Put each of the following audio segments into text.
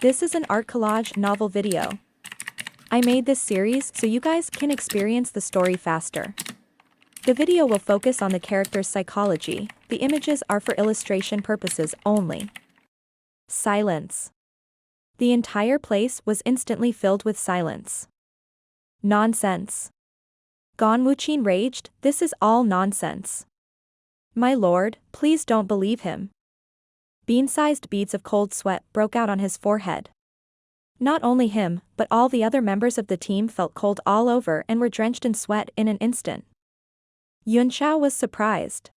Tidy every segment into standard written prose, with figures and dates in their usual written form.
This is an art collage novel video. I made this series so you guys can experience the story faster. The video will focus on the character's psychology, the images are for illustration purposes only. Silence. The entire place was instantly filled with silence. Nonsense. Gon Wuqin raged, this is all nonsense. My lord, please don't believe him. Bean-sized beads of cold sweat broke out on his forehead. Not only him, but all the other members of the team felt cold all over and were drenched in sweat in an instant. Yun Xiao was surprised.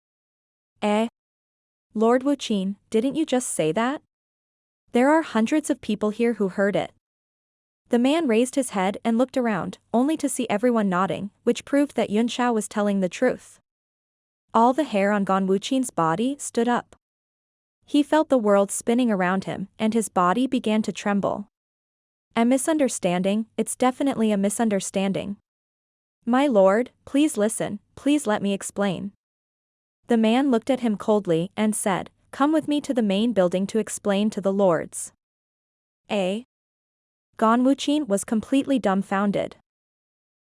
Lord Wuqin, didn't you just say that? There are hundreds of people here who heard it. The man raised his head and looked around, only to see everyone nodding, which proved that Yun Xiao was telling the truth. All the hair on Gon Wuqin's body stood up. He felt the world spinning around him, and his body began to tremble. A misunderstanding, it's definitely a misunderstanding. My lord, please listen, please let me explain. The man looked at him coldly and said, come with me to the main building to explain to the lords. Gon Wuqin was completely dumbfounded.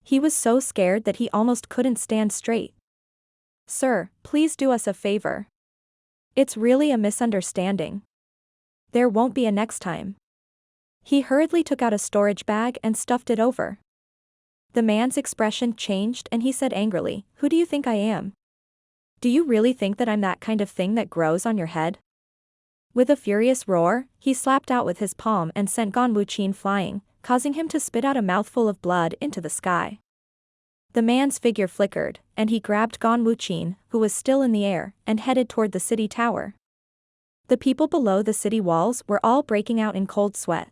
He was so scared that he almost couldn't stand straight. Sir, please do us a favor. It's really a misunderstanding. There won't be a next time. He hurriedly took out a storage bag and stuffed it over. The man's expression changed and he said angrily, who do you think I am? Do you really think that I'm that kind of thing that grows on your head? With a furious roar, he slapped out with his palm and sent Gon Wuqin flying, causing him to spit out a mouthful of blood into the sky. The man's figure flickered, and he grabbed Gon Wuqin, who was still in the air, and headed toward the city tower. The people below the city walls were all breaking out in cold sweat.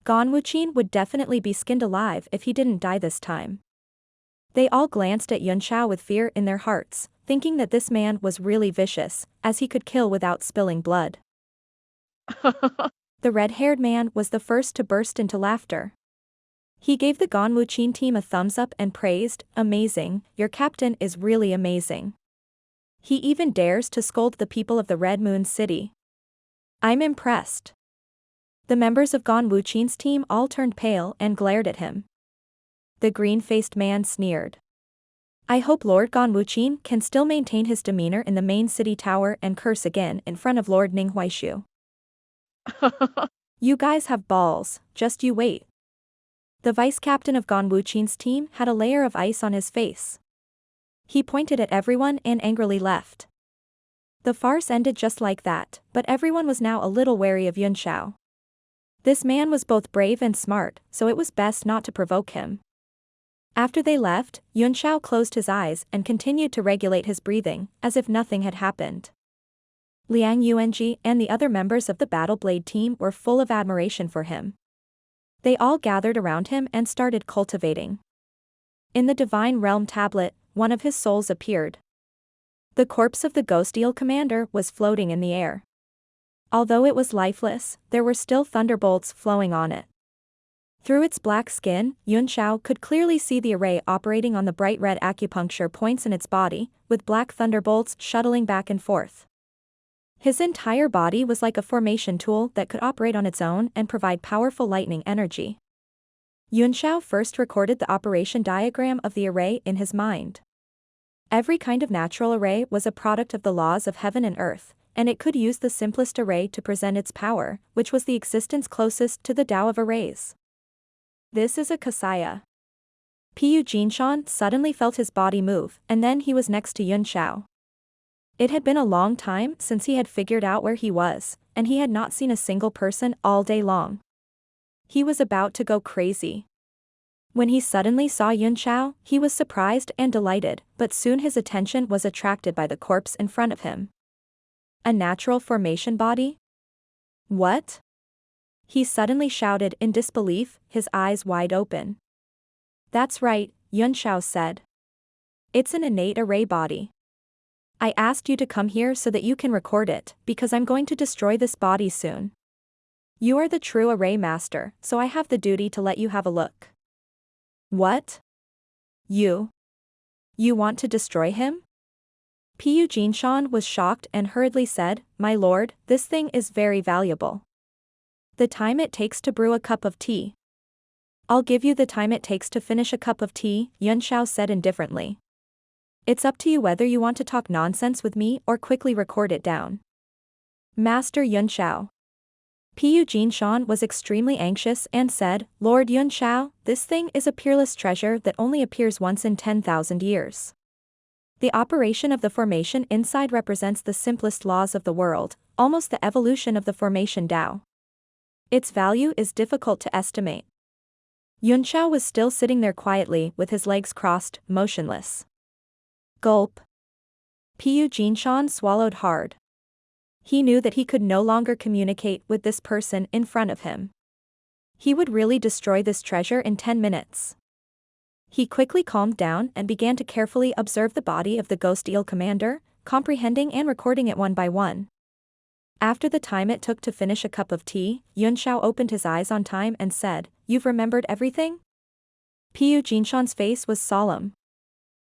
Gon Wuqin would definitely be skinned alive if he didn't die this time. They all glanced at Yun Xiao with fear in their hearts, thinking that this man was really vicious, as he could kill without spilling blood. The red-haired man was the first to burst into laughter. He gave the Gon Wuqin team a thumbs up and praised, amazing, your captain is really amazing. He even dares to scold the people of the Red Moon City. I'm impressed. The members of Gon Wuqin's team all turned pale and glared at him. The green-faced man sneered. I hope Lord Gon Wuqin can still maintain his demeanor in the main city tower and curse again in front of Lord Ning Huaishu. You guys have balls, just you wait. The vice-captain of Gon Wuqin's team had a layer of ice on his face. He pointed at everyone and angrily left. The farce ended just like that, but everyone was now a little wary of Yun Xiao. This man was both brave and smart, so it was best not to provoke him. After they left, Yun Xiao closed his eyes and continued to regulate his breathing, as if nothing had happened. Liang Yuanji and the other members of the Battle Blade team were full of admiration for him. They all gathered around him and started cultivating. In the Divine Realm tablet, one of his souls appeared. The corpse of the Ghost Eel commander was floating in the air. Although it was lifeless, there were still thunderbolts flowing on it. Through its black skin, Yun Xiao could clearly see the array operating on the bright red acupuncture points in its body, with black thunderbolts shuttling back and forth. His entire body was like a formation tool that could operate on its own and provide powerful lightning energy. Yun Xiao first recorded the operation diagram of the array in his mind. Every kind of natural array was a product of the laws of heaven and earth, and it could use the simplest array to present its power, which was the existence closest to the Tao of arrays. This is a Kasaya. Pu Jinshan suddenly felt his body move, and then he was next to Yun Xiao. It had been a long time since he had figured out where he was, and he had not seen a single person all day long. He was about to go crazy. When he suddenly saw Yun Xiao, he was surprised and delighted, but soon his attention was attracted by the corpse in front of him. A natural formation body? What? He suddenly shouted in disbelief, his eyes wide open. That's right, Yun Xiao said. It's an innate array body. I asked you to come here so that you can record it, because I'm going to destroy this body soon. You are the true array master, so I have the duty to let you have a look. What? You want to destroy him? Pu Jinshan was shocked and hurriedly said, My lord, this thing is very valuable. The time it takes to brew a cup of tea. I'll give you the time it takes to finish a cup of tea, Yun Xiao said indifferently. It's up to you whether you want to talk nonsense with me or quickly record it down. Master Yun Xiao. Pu Jinshan was extremely anxious and said, Lord Yun Xiao, this thing is a peerless treasure that only appears once in 10,000 years. The operation of the formation inside represents the simplest laws of the world, almost the evolution of the formation Tao. Its value is difficult to estimate. Yun Xiao was still sitting there quietly with his legs crossed, motionless. Gulp. Pu Jinshan swallowed hard. He knew that he could no longer communicate with this person in front of him. He would really destroy this treasure in 10 minutes. He quickly calmed down and began to carefully observe the body of the ghost eel commander, comprehending and recording it one by one. After the time it took to finish a cup of tea, Yun Xiao opened his eyes on time and said, You've remembered everything? Pu Jinshan's face was solemn.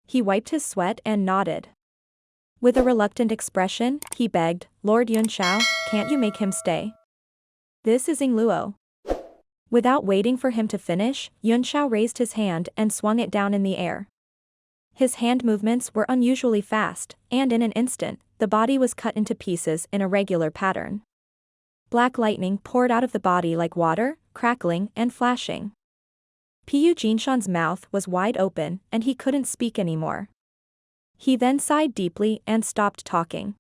He wiped his sweat and nodded. With a reluctant expression, he begged, Lord Yun Xiao, can't you make him stay? This is Ying Luo. Without waiting for him to finish, Yun Xiao raised his hand and swung it down in the air. His hand movements were unusually fast, and in an instant, the body was cut into pieces in a regular pattern. Black lightning poured out of the body like water, crackling and flashing. Pu Jinshan's mouth was wide open and he couldn't speak anymore. He then sighed deeply and stopped talking.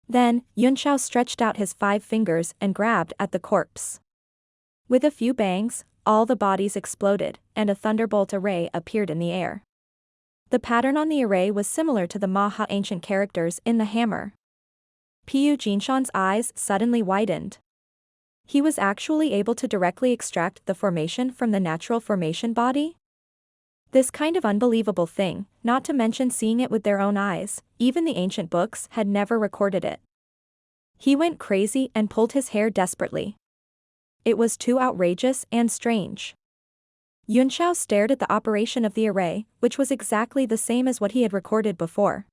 Then, Yun Xiao stretched out his 5 fingers and grabbed at the corpse. With a few bangs, all the bodies exploded, and a thunderbolt array appeared in the air. The pattern on the array was similar to the Maha ancient characters in the hammer. Pu Jinshan's eyes suddenly widened. He was actually able to directly extract the formation from the natural formation body? This kind of unbelievable thing, not to mention seeing it with their own eyes, even the ancient books had never recorded it. He went crazy and pulled his hair desperately. It was too outrageous and strange. Yun Xiao stared at the operation of the array, which was exactly the same as what he had recorded before.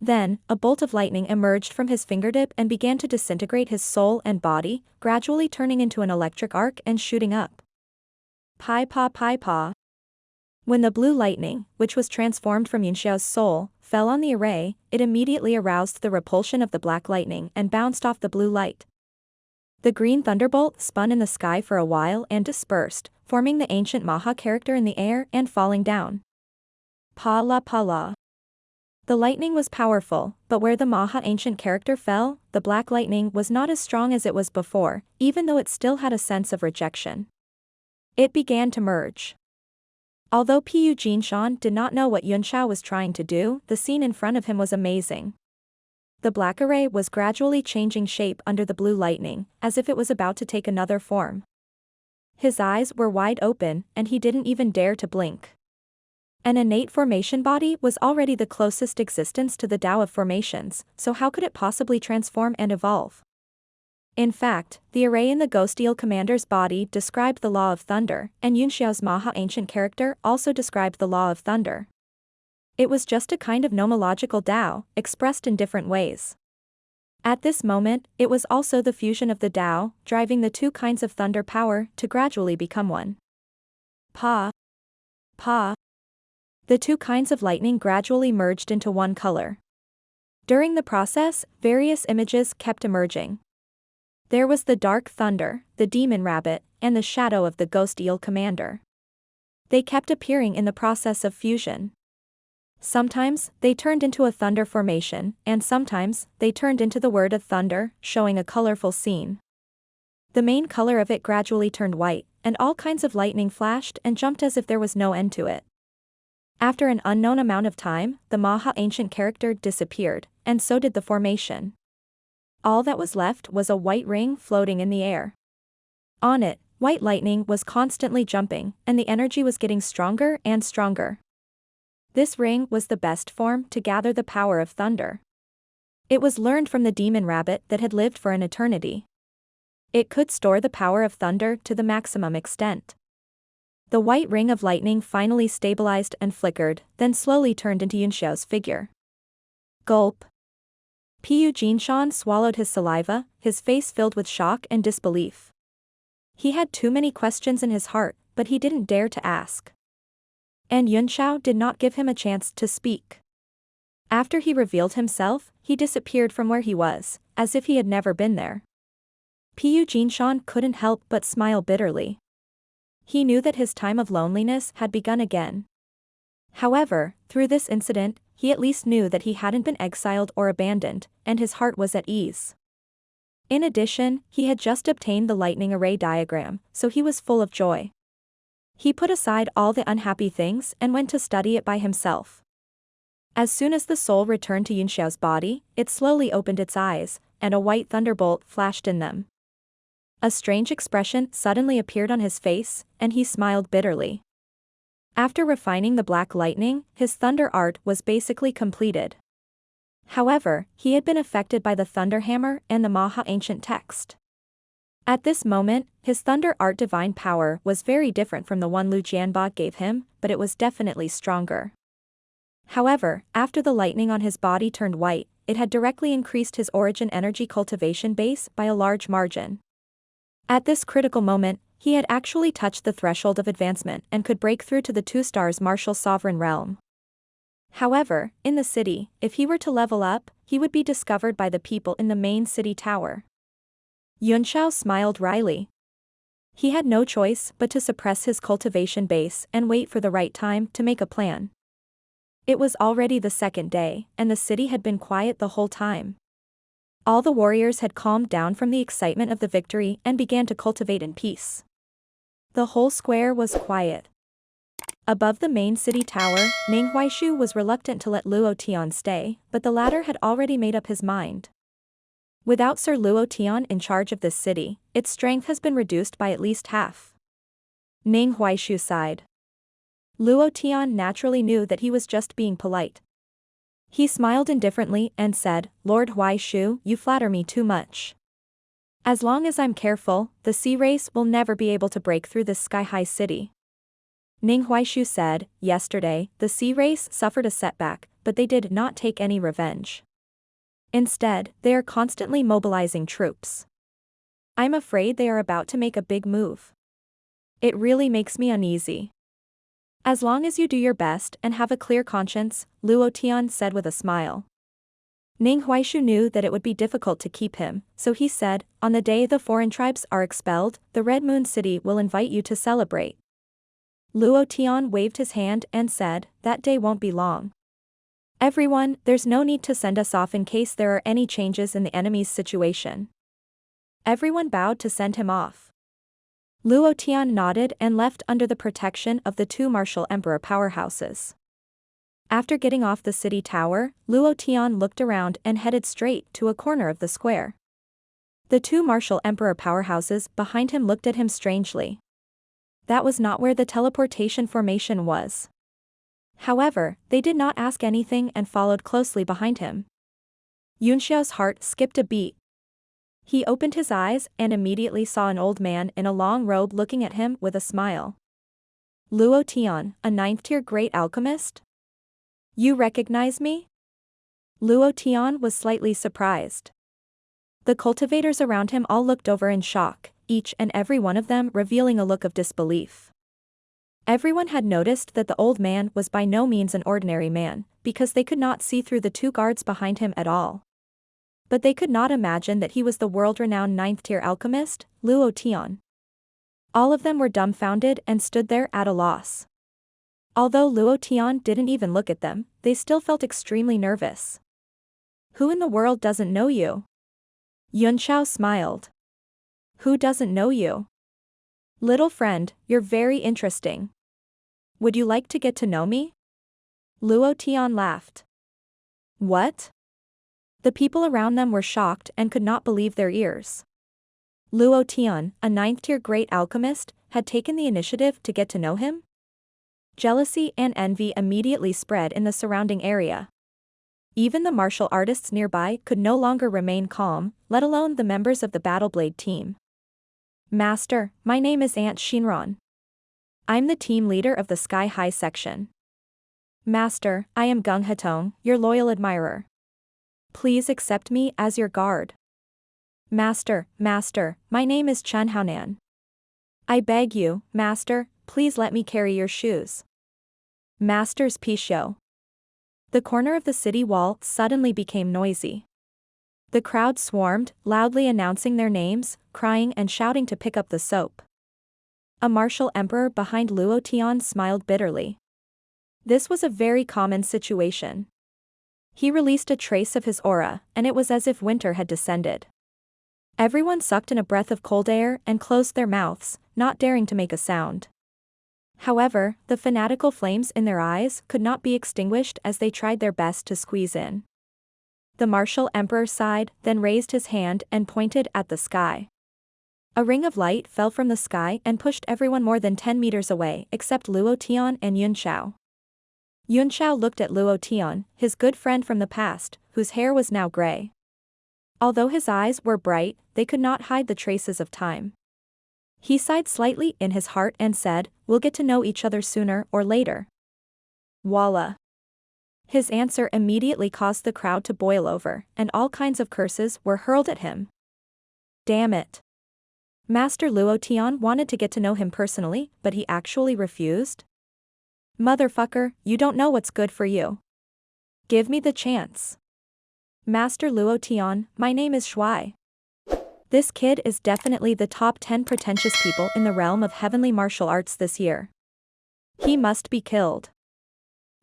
Then, a bolt of lightning emerged from his fingertip and began to disintegrate his soul and body, gradually turning into an electric arc and shooting up. Pai pa pai pa. When the blue lightning, which was transformed from Yun Xiao's soul, fell on the array, it immediately aroused the repulsion of the black lightning and bounced off the blue light. The green thunderbolt spun in the sky for a while and dispersed, forming the ancient Maha character in the air and falling down. Pa la pa la. The lightning was powerful, but where the Maha ancient character fell, the black lightning was not as strong as it was before, even though it still had a sense of rejection. It began to merge. Although Pu Jinshan did not know what Yun Xiao was trying to do, the scene in front of him was amazing. The black array was gradually changing shape under the blue lightning, as if it was about to take another form. His eyes were wide open, and he didn't even dare to blink. An innate formation body was already the closest existence to the Tao of formations, so how could it possibly transform and evolve? In fact, the array in the ghost eel commander's body described the law of thunder, and Yun Xiao's Maha ancient character also described the law of thunder. It was just a kind of nomological Tao, expressed in different ways. At this moment, it was also the fusion of the Tao, driving the two kinds of thunder power to gradually become one. Pa. Pa. The two kinds of lightning gradually merged into one color. During the process, various images kept emerging. There was the dark thunder, the demon rabbit, and the shadow of the ghost eel commander. They kept appearing in the process of fusion. Sometimes, they turned into a thunder formation, and sometimes, they turned into the word of thunder, showing a colorful scene. The main color of it gradually turned white, and all kinds of lightning flashed and jumped as if there was no end to it. After an unknown amount of time, the Maha ancient character disappeared, and so did the formation. All that was left was a white ring floating in the air. On it, white lightning was constantly jumping, and the energy was getting stronger and stronger. This ring was the best form to gather the power of thunder. It was learned from the demon rabbit that had lived for an eternity. It could store the power of thunder to the maximum extent. The white ring of lightning finally stabilized and flickered, then slowly turned into Yun Xiao's figure. Gulp. Pu Jinshan swallowed his saliva, his face filled with shock and disbelief. He had too many questions in his heart, but he didn't dare to ask. And Yunxiao did not give him a chance to speak. After he revealed himself, he disappeared from where he was, as if he had never been there. Pu Jinshan couldn't help but smile bitterly. He knew that his time of loneliness had begun again. However, through this incident, he at least knew that he hadn't been exiled or abandoned, and his heart was at ease. In addition, he had just obtained the lightning array diagram, so he was full of joy. He put aside all the unhappy things and went to study it by himself. As soon as the soul returned to Yunxiao's body, it slowly opened its eyes, and a white thunderbolt flashed in them. A strange expression suddenly appeared on his face, and he smiled bitterly. After refining the black lightning, his thunder art was basically completed. However, he had been affected by the thunder hammer and the Maha ancient text. At this moment, his thunder art divine power was very different from the one Lu Jianba gave him, but it was definitely stronger. However, after the lightning on his body turned white, it had directly increased his origin energy cultivation base by a large margin. At this critical moment, he had actually touched the threshold of advancement and could break through to the 2 stars martial sovereign realm. However, in the city, if he were to level up, he would be discovered by the people in the main city tower. Yunxiao smiled wryly. He had no choice but to suppress his cultivation base and wait for the right time to make a plan. It was already the second day, and the city had been quiet the whole time. All the warriors had calmed down from the excitement of the victory and began to cultivate in peace. The whole square was quiet. Above the main city tower, Ning Huaishu was reluctant to let Luo Tian stay, but the latter had already made up his mind. Without Sir Luo Tian in charge of this city, its strength has been reduced by at least half. Ning Huaishu sighed. Luo Tian naturally knew that he was just being polite. He smiled indifferently and said, "Lord Huaishu, you flatter me too much. As long as I'm careful, the sea race will never be able to break through this sky-high city." Ning Huaishu said, "Yesterday, the sea race suffered a setback, but they did not take any revenge. Instead, they are constantly mobilizing troops. I'm afraid they are about to make a big move. It really makes me uneasy." "As long as you do your best and have a clear conscience," Luo Tian said with a smile. Ning Huaishu knew that it would be difficult to keep him, so he said, "On the day the foreign tribes are expelled, the Red Moon City will invite you to celebrate." Luo Tian waved his hand and said, "That day won't be long. Everyone, there's no need to send us off in case there are any changes in the enemy's situation." Everyone bowed to send him off. Luo Tian nodded and left under the protection of the 2 martial emperor powerhouses. After getting off the city tower, Luo Tian looked around and headed straight to a corner of the square. The 2 martial emperor powerhouses behind him looked at him strangely. That was not where the teleportation formation was. However, they did not ask anything and followed closely behind him. Yunxiao's heart skipped a beat. He opened his eyes and immediately saw an old man in a long robe looking at him with a smile. "Luo Tian, a 9th-tier great alchemist? You recognize me?" Luo Tian was slightly surprised. The cultivators around him all looked over in shock, each and every one of them revealing a look of disbelief. Everyone had noticed that the old man was by no means an ordinary man, because they could not see through the 2 guards behind him at all. But they could not imagine that he was the world-renowned 9th-tier alchemist, Luo Tian. All of them were dumbfounded and stood there at a loss. Although Luo Tian didn't even look at them, they still felt extremely nervous. "Who in the world doesn't know you?" Yunxiao smiled. "Who doesn't know you? Little friend, you're very interesting. Would you like to get to know me?" Luo Tian laughed. "What?" The people around them were shocked and could not believe their ears. Luo Tian, a 9th-tier great alchemist, had taken the initiative to get to know him? Jealousy and envy immediately spread in the surrounding area. Even the martial artists nearby could no longer remain calm, let alone the members of the Battleblade team. "Master, my name is Aunt Shinran. I'm the team leader of the Sky High section." "Master, I am Gung Hetong, your loyal admirer. Please accept me as your guard." Master, my name is Chen Haonan. I beg you, master, please let me carry your shoes. Master's Pisho. The corner of the city wall suddenly became noisy. The crowd swarmed, loudly announcing their names, crying and shouting to pick up the soap. A martial emperor behind Luo Tian smiled bitterly. This was a very common situation. He released a trace of his aura, and it was as if winter had descended. Everyone sucked in a breath of cold air and closed their mouths, not daring to make a sound. However, the fanatical flames in their eyes could not be extinguished as they tried their best to squeeze in. The martial emperor sighed, then raised his hand and pointed at the sky. A ring of light fell from the sky and pushed everyone more than 10 meters away except Luo Tian and Yun Xiao. Yun Xiao looked at Luo Tian, his good friend from the past, whose hair was now gray. Although his eyes were bright, they could not hide the traces of time. He sighed slightly in his heart and said, "We'll get to know each other sooner or later." Voila. His answer immediately caused the crowd to boil over, and all kinds of curses were hurled at him. Damn it. Master Luo Tian wanted to get to know him personally, but he actually refused? Motherfucker, you don't know what's good for you. Give me the chance. Master Luo Tian, my name is Shuai. This kid is definitely the top 10 pretentious people in the realm of heavenly martial arts this year. He must be killed.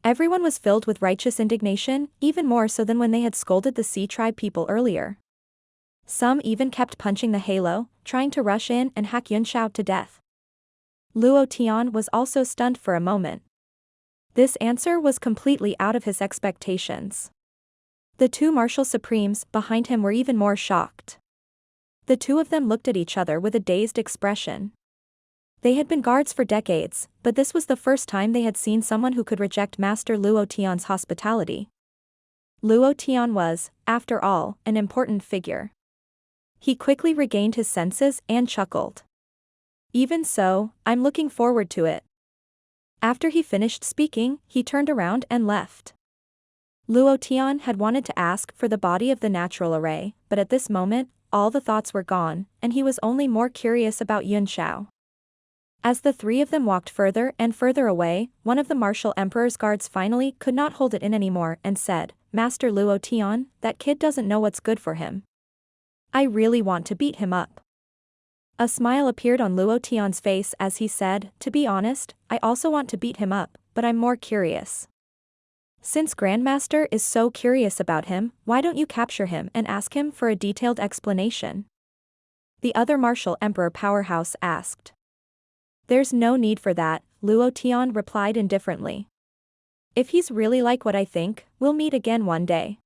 Everyone was filled with righteous indignation, even more so than when they had scolded the Sea Tribe people earlier. Some even kept punching the halo, trying to rush in and hack Yun Xiao to death. Luo Tian was also stunned for a moment. This answer was completely out of his expectations. The two martial supremes behind him were even more shocked. The two of them looked at each other with a dazed expression. They had been guards for decades, but this was the first time they had seen someone who could reject Master Luo Tian's hospitality. Luo Tian was, after all, an important figure. He quickly regained his senses and chuckled. Even so, I'm looking forward to it. After he finished speaking, he turned around and left. Luo Tian had wanted to ask for the body of the natural array, but at this moment, all the thoughts were gone, and he was only more curious about Yun Xiao. As the three of them walked further and further away, one of the martial emperor's guards finally could not hold it in anymore and said, "Master Luo Tian, that kid doesn't know what's good for him. I really want to beat him up." A smile appeared on Luo Tian's face as he said, "To be honest, I also want to beat him up, but I'm more curious. Since Grandmaster is so curious about him, why don't you capture him and ask him for a detailed explanation?" The other martial emperor powerhouse asked. "There's no need for that," Luo Tian replied indifferently. "If he's really like what I think, we'll meet again one day."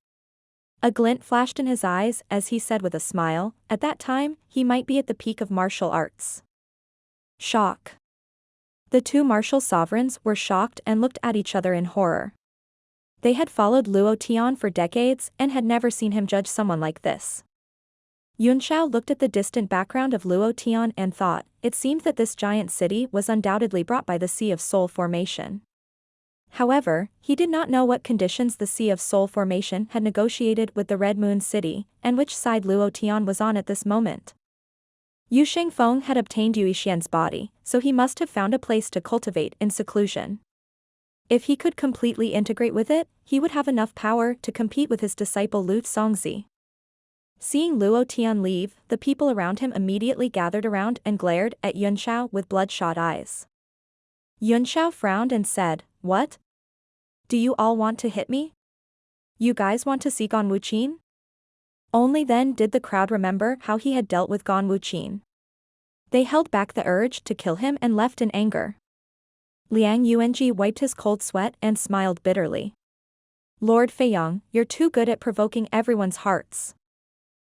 A glint flashed in his eyes as he said with a smile, at that time, he might be at the peak of martial arts. Shock. The two martial sovereigns were shocked and looked at each other in horror. They had followed Luo Tian for decades and had never seen him judge someone like this. Yun Xiao looked at the distant background of Luo Tian and thought, it seemed that this giant city was undoubtedly brought by the Sea of Soul formation. However, he did not know what conditions the Sea of Soul formation had negotiated with the Red Moon City, and which side Luo Tian was on at this moment. Yu Shengfeng had obtained Yu Yixian's body, so he must have found a place to cultivate in seclusion. If he could completely integrate with it, he would have enough power to compete with his disciple Lu Songzi. Seeing Luo Tian leave, the people around him immediately gathered around and glared at Yun Xiao with bloodshot eyes. Yun Xiao frowned and said, "What? Do you all want to hit me? You guys want to see Gan Wuqin?" Only then did the crowd remember how he had dealt with Gan Wuqin. They held back the urge to kill him and left in anger. Liang Yuanji wiped his cold sweat and smiled bitterly. "Lord Feiyang, you're too good at provoking everyone's hearts.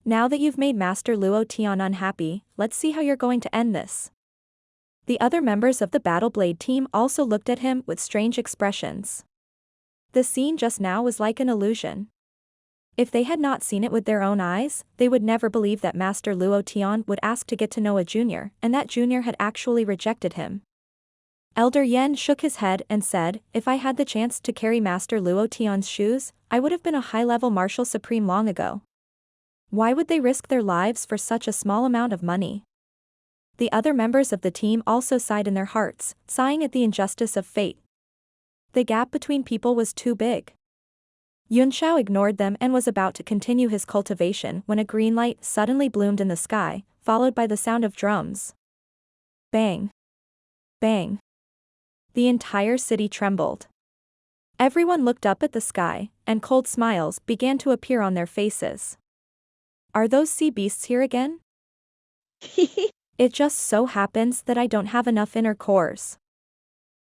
Now that you've made Master Luo Tian unhappy, let's see how you're going to end this." The other members of the Battle Blade team also looked at him with strange expressions. The scene just now was like an illusion. If they had not seen it with their own eyes, they would never believe that Master Luo Tian would ask to get to know a junior, and that junior had actually rejected him. Elder Yen shook his head and said, "If I had the chance to carry Master Luo Tian's shoes, I would have been a high-level martial supreme long ago. Why would they risk their lives for such a small amount of money?" The other members of the team also sighed in their hearts, sighing at the injustice of fate. The gap between people was too big. Yunxiao ignored them and was about to continue his cultivation when a green light suddenly bloomed in the sky, followed by the sound of drums. Bang! Bang! The entire city trembled. Everyone looked up at the sky, and cold smiles began to appear on their faces. Are those sea beasts here again? It just so happens that I don't have enough inner cores.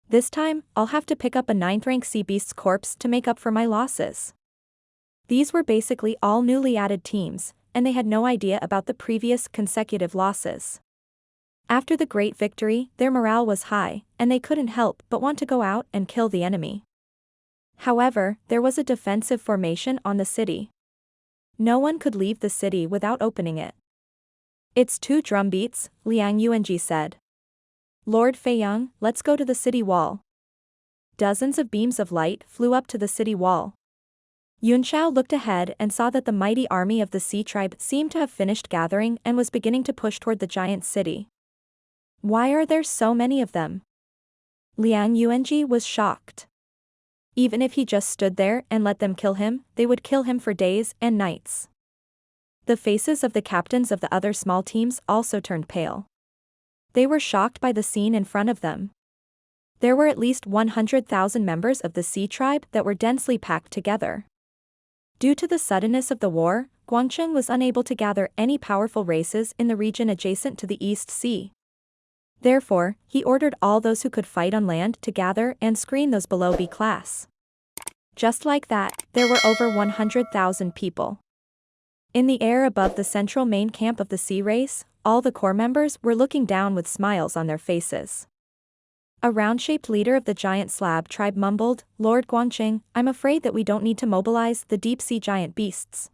This time, I'll have to pick up a 9th-rank sea beast's corpse to make up for my losses. These were basically all newly added teams, and they had no idea about the previous consecutive losses. After the great victory, their morale was high, and they couldn't help but want to go out and kill the enemy. However, there was a defensive formation on the city. No one could leave the city without opening it. It's 2 drumbeats, Liang Yuanji said. Lord Feiyang, let's go to the city wall. Dozens of beams of light flew up to the city wall. Yunxiao looked ahead and saw that the mighty army of the Sea Tribe seemed to have finished gathering and was beginning to push toward the giant city. Why are there so many of them? Liang Yuanji was shocked. Even if he just stood there and let them kill him, they would kill him for days and nights. The faces of the captains of the other small teams also turned pale. They were shocked by the scene in front of them. There were at least 100,000 members of the Sea Tribe that were densely packed together. Due to the suddenness of the war, Guangcheng was unable to gather any powerful races in the region adjacent to the East Sea. Therefore, he ordered all those who could fight on land to gather and screen those below B class. Just like that, there were over 100,000 people. In the air above the central main camp of the sea race, all the core members were looking down with smiles on their faces. A round-shaped leader of the giant slab tribe mumbled, Lord Guangcheng, I'm afraid that we don't need to mobilize the deep-sea giant beasts.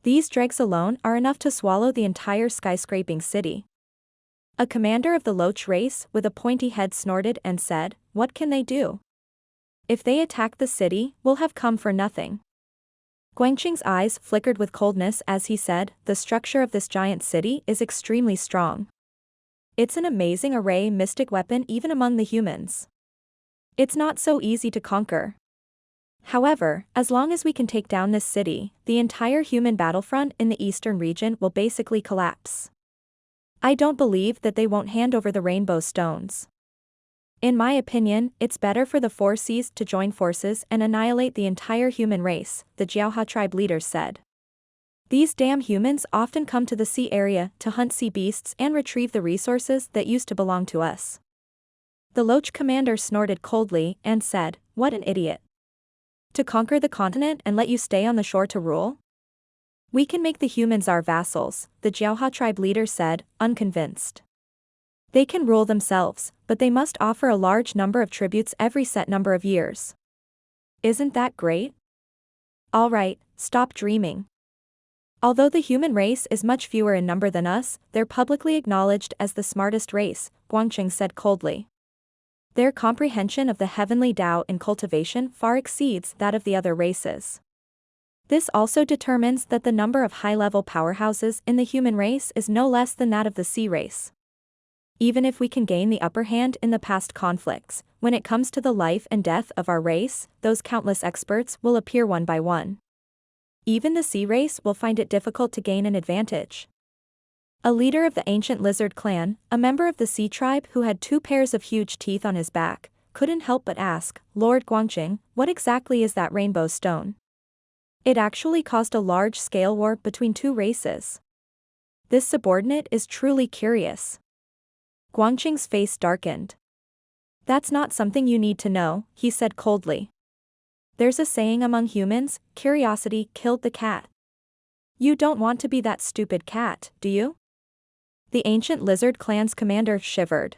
These dregs alone are enough to swallow the entire skyscraping city. A commander of the Loach race with a pointy head snorted and said, what can they do? If they attack the city, we'll have come for nothing. Guangcheng's eyes flickered with coldness as he said, the structure of this giant city is extremely strong. It's an amazing array mystic weapon even among the humans. It's not so easy to conquer. However, as long as we can take down this city, the entire human battlefront in the eastern region will basically collapse. I don't believe that they won't hand over the rainbow stones. In my opinion, it's better for the 4 seas to join forces and annihilate the entire human race, the Jiaoha tribe leaders said. These damn humans often come to the sea area to hunt sea beasts and retrieve the resources that used to belong to us. The Loach commander snorted coldly and said, what an idiot. To conquer the continent and let you stay on the shore to rule? We can make the humans our vassals, the Jiaoha tribe leader said, unconvinced. They can rule themselves, but they must offer a large number of tributes every set number of years. Isn't that great? All right, stop dreaming. Although the human race is much fewer in number than us, they're publicly acknowledged as the smartest race, Guangcheng said coldly. Their comprehension of the heavenly Tao in cultivation far exceeds that of the other races. This also determines that the number of high-level powerhouses in the human race is no less than that of the sea race. Even if we can gain the upper hand in the past conflicts, when it comes to the life and death of our race, those countless experts will appear one by one. Even the sea race will find it difficult to gain an advantage. A leader of the ancient lizard clan, a member of the Sea Tribe who had 2 pairs of huge teeth on his back, couldn't help but ask, Lord Guangcheng, what exactly is that rainbow stone? It actually caused a large-scale war between 2 races. This subordinate is truly curious. Guangcheng's face darkened. That's not something you need to know, he said coldly. There's a saying among humans, curiosity killed the cat. You don't want to be that stupid cat, do you? The ancient lizard clan's commander shivered.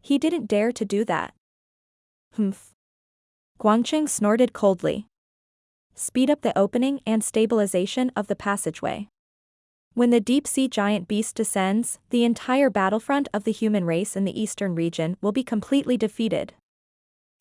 He didn't dare to do that. Humph. Guangcheng snorted coldly. Speed up the opening and stabilization of the passageway. When the deep-sea giant beast descends, the entire battlefront of the human race in the eastern region will be completely defeated.